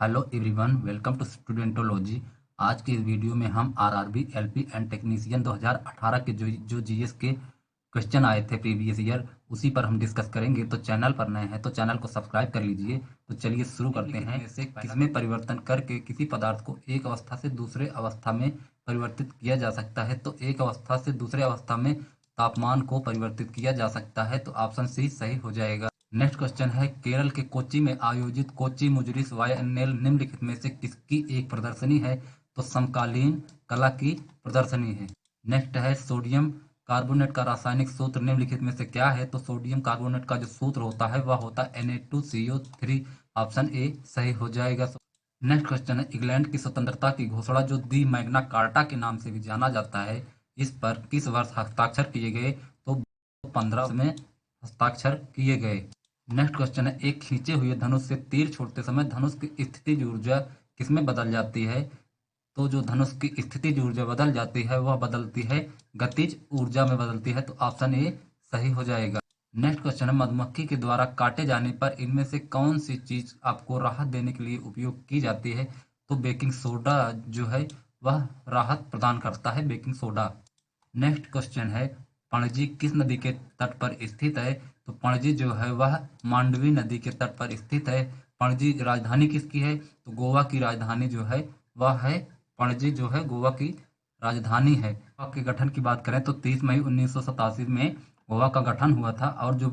Hello everyone, welcome to Studentology. आज के इस वीडियो में हम आरआरबी, एलपी एंड टेक्नीशियन 2018 के जो जीएस के क्वेश्चन आए थे प्रीवियस ईयर, उसी पर हम डिस्कस करेंगे। तो चैनल पर नए हैं तो चैनल को सब्सक्राइब कर लीजिए। तो चलिए शुरू करते हैं। ऐसे किसमें परिवर्तन करके किसी पदार्थ को एक अवस्था से दूसरे अवस्था में परिवर्तित किया जा सकता है? तो एक अवस्था से दूसरे अवस्था में तापमान को परिवर्तित किया जा सकता है। तो ऑप्शन सी सही हो जाएगा। नेक्स्ट क्वेश्चन है, केरल के कोच्चि में आयोजित कोच्चि मुजुरिस वायनेल निम्नलिखित में से किसकी एक प्रदर्शनी है? तो समकालीन कला की प्रदर्शनी है। नेक्स्ट है, सोडियम कार्बोनेट का रासायनिक सूत्र निम्नलिखित में से क्या है? तो सोडियम कार्बोनेट का जो सूत्र होता है वह होता है Na2CO3। ऑप्शन ए सही हो जाएगा। नेक्स्ट क्वेश्चन है, इंग्लैंड की स्वतंत्रता की घोषणा जो दी मैग्ना कार्टा के नाम से भी जाना जाता है, इस पर किस वर्ष हस्ताक्षर किए गए? तो 15 में हस्ताक्षर किए गए। नेक्स्ट क्वेश्चन है, एक खींचे हुए धनुष से तीर छोड़ते समय धनुष की स्थितिज ऊर्जा किसमें बदल जाती है? तो जो धनुष की स्थितिज ऊर्जा बदल जाती है वह बदलती है गतिज ऊर्जा में बदलती है। तो ऑप्शन ए सही हो जाएगा। नेक्स्ट क्वेश्चन है, मधुमक्खी के द्वारा काटे जाने पर इनमें से कौन सी चीज आपको राहत देने के लिए उपयोग की जाती है? तो बेकिंग सोडा जो है वह राहत प्रदान करता है, बेकिंग सोडा। नेक्स्ट क्वेश्चन है, पणजी किस नदी के तट पर स्थित है? तो पणजी जो है वह मांडवी नदी के तट पर स्थित है। पणजी राजधानी किसकी है? तो गोवा की राजधानी जो है वह है पणजी, जो है गोवा की राजधानी है। गोवा के गठन की बात करें तो 30 मई 1987 में गोवा का गठन हुआ था, और जो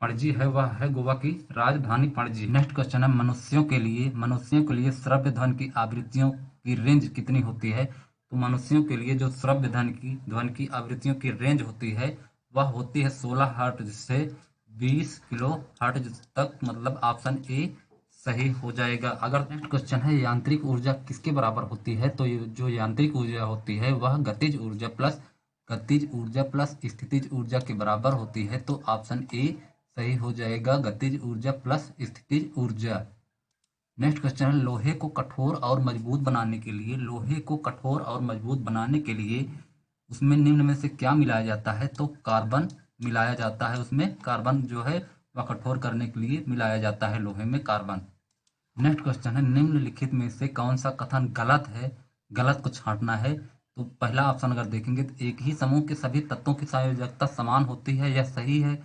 पणजी है वह है गोवा की राजधानी पणजी। नेक्स्ट क्वेश्चन है, मनुष्यों के लिए श्रव्य ध्वनि की आवृत्तियों की रेंज कितनी होती है? तो मनुष्यों के लिए जो श्रव्य ध्वनि की आवृत्तियों की रेंज होती है वह होती है 16 हर्ट्ज से 20 किलो हर्ट्ज तक। मतलब ऑप्शन ए सही हो जाएगा। अगर नेक्स्ट क्वेश्चन है, यांत्रिक ऊर्जा किसके बराबर होती है? तो ये जो यांत्रिक ऊर्जा होती है वह गतिज ऊर्जा प्लस स्थितिज ऊर्जा के बराबर होती है। तो ऑप्शन ए सही हो जाएगा, गतिज ऊर्जा प्लस स्थितिज ऊर्जा। नेक्स्ट क्वेश्चन है, लोहे को कठोर और मजबूत बनाने के लिए उसमें निम्न में से क्या मिलाया जाता है? तो कार्बन मिलाया जाता है। उसमें कार्बन जो है वह कठोर करने के लिए मिलाया जाता है लोहे में, कार्बन। नेक्स्ट क्वेश्चन है, निम्नलिखित में से कौन सा कथन गलत है? गलत को छांटना है। तो पहला ऑप्शन अगर देखेंगे तो एक ही समूह के सभी तत्वों की संयोजकता समान होती है, यह सही है।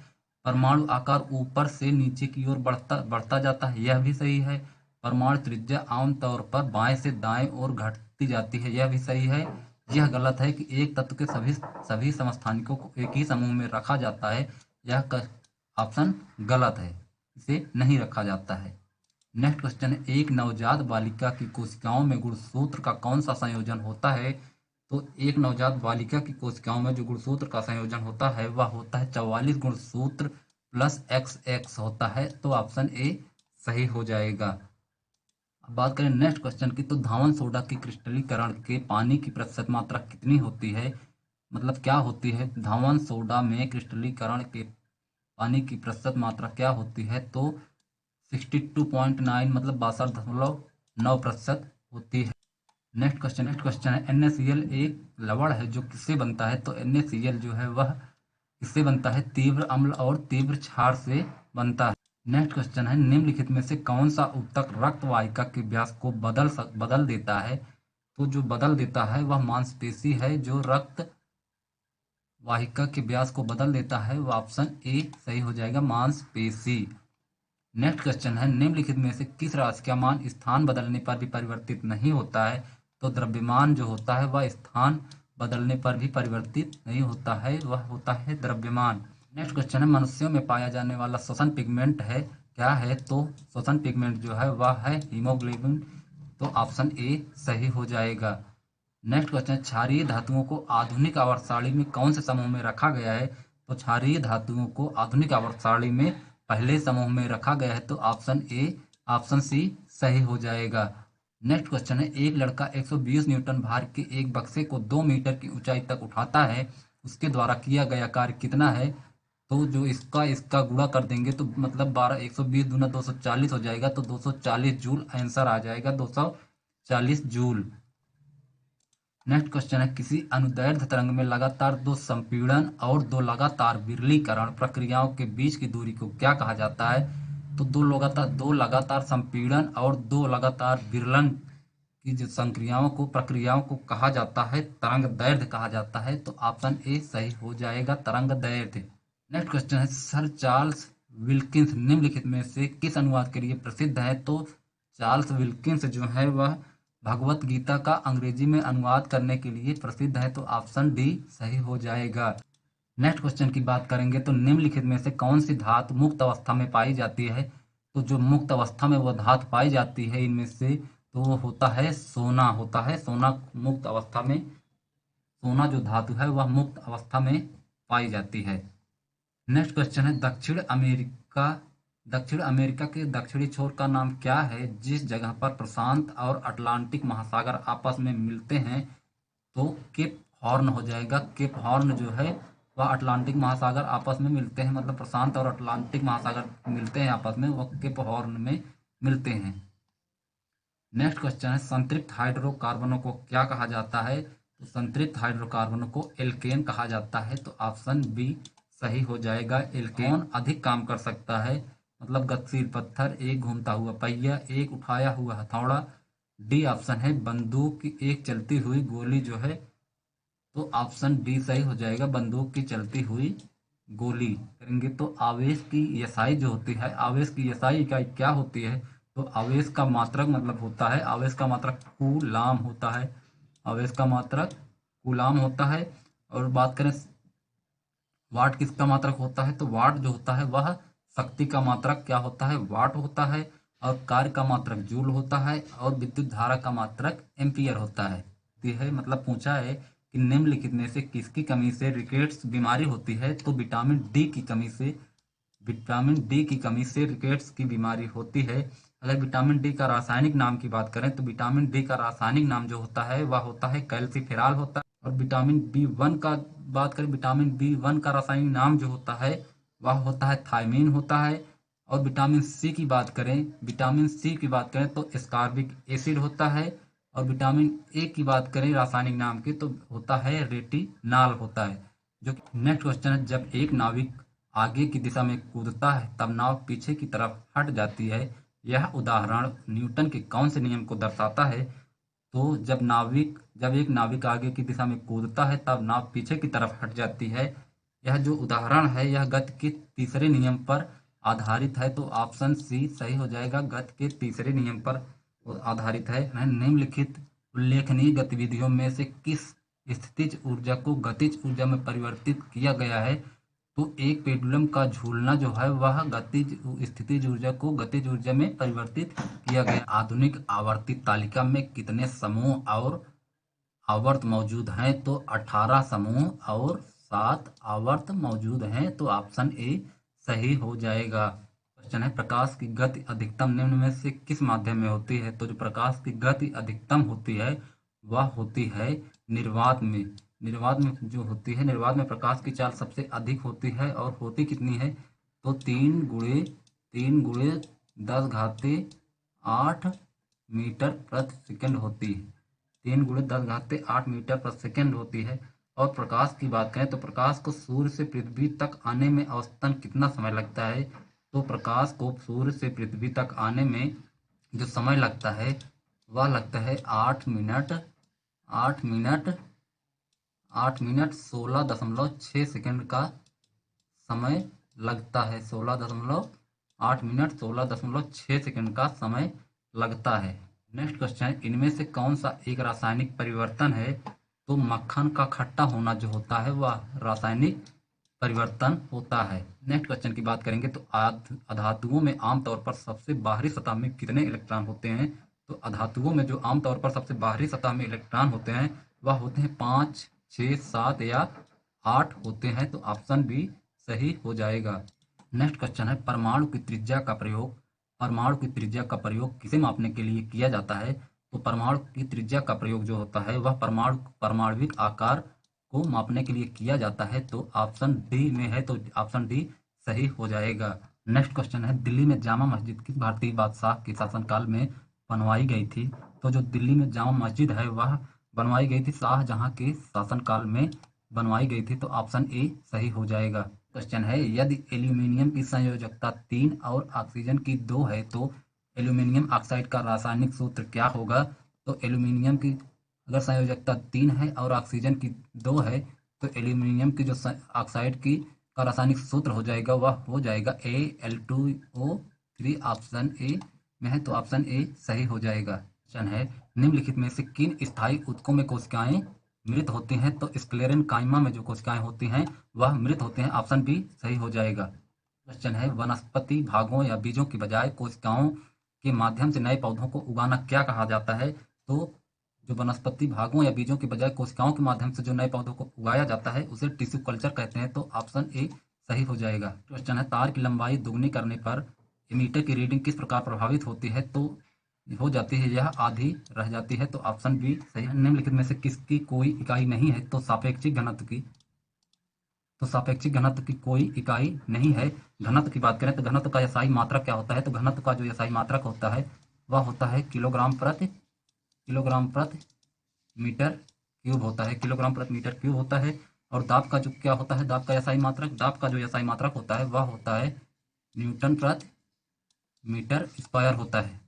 परमाणु आकार ऊपर से नीचे की ओर बढ़ता बढ़ता जाता है, यह भी सही है। परमाणु त्रिज्या आमतौर पर बाएं से दाएं ओर घटती जाती है, यह भी सही है। यह गलत है कि एक तत्व के सभी समस्थानिकों को एक ही समूह में रखा जाता है, यह ऑप्शन गलत है, इसे नहीं रखा जाता है। नेक्स्ट क्वेश्चन है, एक नवजात बालिका की कोशिकाओं में गुणसूत्र का कौन सा संयोजन होता है? तो एक नवजात बालिका की कोशिकाओं में जो गुणसूत्र का संयोजन होता है वह होता है 44 गुणसूत्र प्लस XX होता है। तो ऑप्शन ए सही हो जाएगा। अब बात करें नेक्स्ट क्वेश्चन की, तो धावन सोडा की क्रिस्टलीकरण के पानी की प्रतिशत मात्रा कितनी होती है? मतलब क्या होती है धावन सोडा में क्रिस्टलीकरण के पानी की प्रतिशत मात्रा क्या होती है? तो 62.9 मतलब 62.9% होती है। नेक्स्ट क्वेश्चन है, NaCl एक लवण है जो किससे बनता है? तो NaCl जो है वह किससे बनता है? तीव्र अम्ल और तीव्र क्षार से बनता है। नेक्स्ट क्वेश्चन है, निम्नलिखित में से कौन सा ऊतक रक्त वाहिका के व्यास को बदल देता है? तो जो बदल देता है वह मांसपेशी है, जो रक्त वाहिका के व्यास को बदल देता है वह ऑप्शन ए सही हो जाएगा, मांसपेशी। नेक्स्ट क्वेश्चन है, निम्नलिखित में से किस राशि का मान स्थान बदलने पर भी परिवर्तित नहीं होता है? तो द्रव्यमान जो होता है वह स्थान बदलने पर भी परिवर्तित नहीं होता है, वह होता है द्रव्यमान। नेक्स्ट क्वेश्चन है, मनुष्यों में पाया जाने वाला श्वसन पिगमेंट है क्या है? तो श्वसन पिगमेंट जो है वह है हीमोग्लोबिन। तो ऑप्शन ए सही हो जाएगा। नेक्स्ट क्वेश्चन, क्षारीय धातुओं को आधुनिक आवर्त सारणी में कौन से समूह में रखा गया है? तो क्षारीय धातुओं को आधुनिक आवर्त सारणी में पहले समूह में रखा गया है। तो ऑप्शन सी सही हो जाएगा। नेक्स्ट क्वेश्चन है, एक लड़का 120 न्यूटन भार के एक बक्से को 2 मीटर की ऊंचाई तक उठाता है, उसके द्वारा किया गया कार्य कितना है? तो जो इसका गुणा कर देंगे तो मतलब 120 दूना 240 हो जाएगा। तो 240 जूल आंसर आ जाएगा, 240 जूल। नेक्स्ट क्वेश्चन है, किसी अनुदैर्ध्य तरंग में लगातार 2 संपीड़न और 2 लगातार विरलीकरण प्रक्रियाओं के बीच की दूरी को क्या कहा जाता है? तो दो लगातार संपीड़न और दो लगातार विरलन की जो प्रक्रियाओं को कहा जाता है तरंग दैर्ध्य कहा जाता है। तो ऑप्शन ए सही हो जाएगा, तरंग दैर्ध्य। नेक्स्ट क्वेश्चन है, सर चार्ल्स विल्किंस निम्नलिखित में से किस अनुवाद के लिए प्रसिद्ध है? तो चार्ल्स विल्किंस जो है वह भगवत गीता का अंग्रेजी में अनुवाद करने के लिए प्रसिद्ध है। तो ऑप्शन डी सही हो जाएगा। नेक्स्ट क्वेश्चन की बात करेंगे तो निम्नलिखित में से कौन सी धातु मुक्त अवस्था में पाई जाती है? तो जो मुक्त अवस्था में वह धातु पाई जाती है इनमें से, तो वो होता है सोना होता है। सोना मुक्त अवस्था में, सोना जो धातु है वह मुक्त अवस्था में पाई जाती है। नेक्स्ट क्वेश्चन है, दक्षिण अमेरिका के दक्षिणी छोर का नाम क्या है? जिस जगह पर प्रशांत और अटलांटिक महासागर आपस में मिलते हैं? तो केप हॉर्न हो जाएगा। केप हॉर्न जो है वह अटलांटिक महासागर आपस में मिलते हैं, मतलब प्रशांत और अटलांटिक महासागर मिलते हैं आपस में, वह केप हॉर्न में मिलते हैं। नेक्स्ट क्वेश्चन है, संतृप्त हाइड्रोकार्बनों को क्या कहा जाता है? तो संतृप्त हाइड्रोकार्बनों को एल्केन कहा जाता है। तो ऑप्शन बी सही हो जाएगा, एल्केन। अधिक काम कर सकता है, मतलब गतिशील पत्थर, एक घूमता हुआ पहिया, एक उठाया हुआ हथौड़ा। डी ऑप्शन है, बंदूक की एक चलती हुई गोली जो है। तो ऑप्शन डी सही हो जाएगा, बंदूक की चलती हुई गोली। करेंगे तो आवेश की एसआई जो होती है, आवेश की एसआई इकाई क्या होती है? तो आवेश का मात्रक मतलब होता है, आवेश का मात्रक कूलाम होता है। आवेश का मात्रक कूलाम होता है। और बात करें वाट किसका मात्रक होता है? तो वाट जो होता है वह शक्ति का मात्रक क्या होता है? वाट होता है। और कार्य का मात्रक जूल होता है। और विद्युत धारा का मात्रक एम्पियर होता है। मतलब पूछा है कि निम्नलिखित में से किसकी कमी से रिकेट्स बीमारी होती है? तो विटामिन डी की कमी से रिकेट्स की बीमारी होती है। अगर विटामिन डी का रासायनिक नाम की बात करें तो विटामिन डी का रासायनिक नाम जो होता है वह होता है कैल्सिफेरॉल होता है। और विटामिन बी1 का बात करें, विटामिन बी1 का रासायनिक नाम जो होता है वह होता है थायमीन होता है। और विटामिन सी की बात करें तो एस्कॉर्बिक एसिड होता है। और विटामिन ए की बात करें रासायनिक नाम की तो होता है रेटिनॉल होता है। जो नेक्स्ट क्वेश्चन है, जब एक नाविक आगे की दिशा में कूदता है तब नाव पीछे की तरफ हट जाती है। यह उदाहरण न्यूटन के कौन से नियम को दर्शाता है? तो जब एक नाविक आगे की दिशा में कूदता है तब नाव पीछे की तरफ हट जाती है। यह जो उदाहरण है यह गति के तीसरे नियम पर आधारित है। तो ऑप्शन सी सही हो जाएगा, गति के तीसरे नियम पर आधारित है। निम्नलिखित उल्लेखनीय गतिविधियों में से किस स्थितिज ऊर्जा को गतिज ऊर्जा में परिवर्तित किया गया है? तो एक पेंडुलम का झूलना जो है वह स्थितिज ऊर्जा को गतिज ऊर्जा में परिवर्तित किया गया। आधुनिक आवर्ती तालिका में कितने समूह और आवर्त मौजूद हैं? तो 18 समूह और 7 आवर्त मौजूद हैं। तो ऑप्शन ए सही हो जाएगा। क्वेश्चन है, प्रकाश की गति अधिकतम निम्न में से किस माध्यम में होती है? तो जो प्रकाश की गति अधिकतम होती है वह होती है निर्वात में। निर्वात में प्रकाश की चाल सबसे अधिक होती है। और होती कितनी है? तो 3 × 10⁸ मीटर प्रति सेकंड होती है। 3 × 10⁸ मीटर प्रति सेकंड होती है। और प्रकाश की बात करें तो प्रकाश को सूर्य से पृथ्वी तक आने में औसतन कितना समय लगता है? तो प्रकाश को सूर्य से पृथ्वी तक आने में जो समय लगता है वह लगता है 8 मिनट 16.6 सेकंड का समय लगता है। 8 मिनट 16.6 सेकंड का समय लगता है। नेक्स्ट क्वेश्चन है, इनमें से कौन सा एक रासायनिक परिवर्तन है? तो मक्खन का खट्टा होना जो होता है वह रासायनिक परिवर्तन होता है। नेक्स्ट क्वेश्चन की बात करेंगे तो अधातुओं में आमतौर पर सबसे बाहरी सतह में कितने इलेक्ट्रॉन होते हैं? तो अधातुओं में जो आमतौर पर सबसे बाहरी सतह में इलेक्ट्रॉन होते हैं वह होते हैं 5, 6, 7 या 8 होते हैं। तो ऑप्शन बी सही हो जाएगा। नेक्स्ट क्वेश्चन है, परमाणु की त्रिज्या का प्रयोग किसे मापने के लिए किया जाता है? तो परमाणु की त्रिज्या का प्रयोग जो होता है वह परमाणुविक आकार को मापने के लिए किया जाता है। तो ऑप्शन डी में है, तो ऑप्शन डी सही हो जाएगा। नेक्स्ट क्वेश्चन है, दिल्ली में जामा मस्जिद किस भारतीय बादशाह के शासनकाल में बनवाई गई थी? तो जो दिल्ली में जामा मस्जिद है वह बनवाई गई थी शाहजहां के शासनकाल में बनवाई गई थी। तो ऑप्शन ए सही हो जाएगा। क्वेश्चन है, यदि एल्यूमीनियम की संयोजकता 3 और ऑक्सीजन की 2 है तो एल्यूमीनियम ऑक्साइड का रासायनिक सूत्र क्या होगा? तो एल्यूमीनियम की अगर संयोजकता 3 है और ऑक्सीजन की 2 है तो एल्यूमीनियम की जो ऑक्साइड की का रासायनिक सूत्र हो जाएगा वह हो जाएगा Al2O3। ऑप्शन ए में है तो ऑप्शन ए सही हो जाएगा। क्वेश्चन है, निम्नलिखित में से किन स्थायी ऊतकों में कोशिकाएं मृत होती हैं? तो स्क्लेरेनकाइमा में जो कोशिकाएं होती हैं वह मृत होते हैं। ऑप्शन बी सही हो जाएगा। क्वेश्चन है, वनस्पति भागों या बीजों की बजाय कोशिकाओं के माध्यम से नए पौधों को उगाना क्या कहा जाता है? तो जो वनस्पति भागों या बीजों की बजाय कोशिकाओं के माध्यम से जो नए पौधों को उगाया जाता है उसे टिश्यू कल्चर कहते हैं। तो ऑप्शन ए सही हो जाएगा। क्वेश्चन है, तार की लंबाई दुगनी करने पर एमीटर की रीडिंग किस प्रकार प्रभावित होती है? तो हो जाती है यह आधी रह जाती है। तो ऑप्शन बी सही है। निम्नलिखित में से किसकी कोई इकाई नहीं है? तो सापेक्षिक घनत्व की। तो सापेक्षिक घनत्व की कोई इकाई नहीं है। घनत्व की बात करें तो घनत्व का एसआई मात्रक क्या होता है? तो घनत्व का जो एसआई मात्रक होता है वह होता है किलोग्राम प्रति मीटर क्यूब होता है। किलोग्राम प्रति मीटर क्यूब होता है। और दाब का जो क्या होता है? दाब का एसआई मात्रक, दाब का जो एसआई मात्रक होता है वह होता है न्यूटन प्रति मीटर स्क्वायर होता है।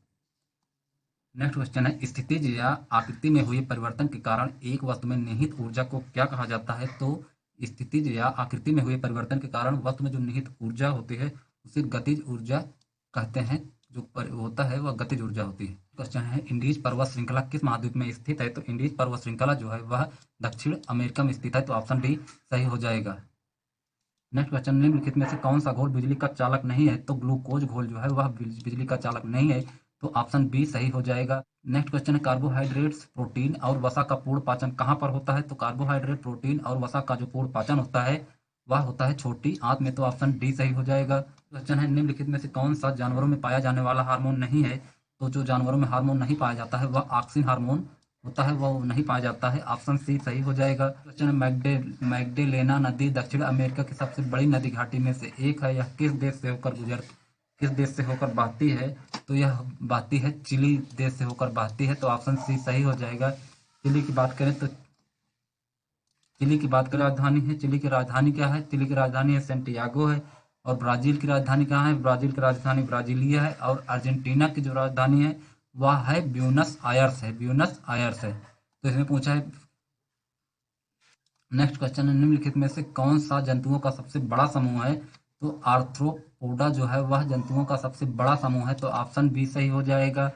नेक्स्ट क्वेश्चन है, स्थितिज या आकृति में हुए परिवर्तन के कारण एक वस्तु में निहित ऊर्जा को क्या कहा जाता है? तो स्थितिज या आकृति में हुए परिवर्तन के कारण वस्तु में जो निहित ऊर्जा होती है उसे गतिज ऊर्जा कहते हैं। जो होता है वह गतिज ऊर्जा होती है। क्वेश्चन है, इंडीज पर्वत श्रृंखला किस महाद्वीप में स्थित है? तो इंडीज पर्वत श्रृंखला जो है वह दक्षिण अमेरिका में स्थित है। तो ऑप्शन डी सही हो जाएगा। नेक्स्ट क्वेश्चन, निम्नलिखित में से कौन सा घोल बिजली का चालक नहीं है? तो ग्लूकोज घोल जो है वह बिजली का चालक नहीं है। तो ऑप्शन बी सही हो जाएगा। नेक्स्ट क्वेश्चन है, कार्बोहाइड्रेट्स प्रोटीन और वसा का पूर्ण पाचन कहाँ पर होता है? तो कार्बोहाइड्रेट प्रोटीन और वसा का जो पूर्ण पाचन होता है वह होता है छोटी आंत में। तो ऑप्शन डी सही हो जाएगा। क्वेश्चन है, निम्नलिखित में से कौन सा जानवरों में पाया जाने वाला हार्मोन नहीं है? तो जो जानवरों में हार्मोन नहीं पाया जाता है वह ऑक्सिन हार्मोन होता है, वह नहीं पाया जाता है। ऑप्शन सी सही हो जाएगा। क्वेश्चन है, मैग्डेलेना नदी दक्षिण अमेरिका की सबसे बड़ी नदी घाटी में से एक है। यह किस देश से होकर बहती है? तो यह बहती है चिली देश से होकर बहती है। तो ऑप्शन सी सही हो जाएगा। चिली की बात करें तो राजधानी है, चिली की राजधानी क्या है? चिली की राजधानी है सेंटियागो है। और ब्राजील की राजधानी कहाँ है? ब्राजील की राजधानी ब्राजीलिया है। और अर्जेंटीना की जो राजधानी है वह है ब्यूनस आयर्स है। तो इसमें पूछा है। नेक्स्ट क्वेश्चन है, निम्नलिखित में से कौन सा जंतुओं का सबसे बड़ा समूह है? तो आर्थ्रोपोडा जो है वह जंतुओं का सबसे बड़ा समूह है। तो ऑप्शन बी सही हो जाएगा।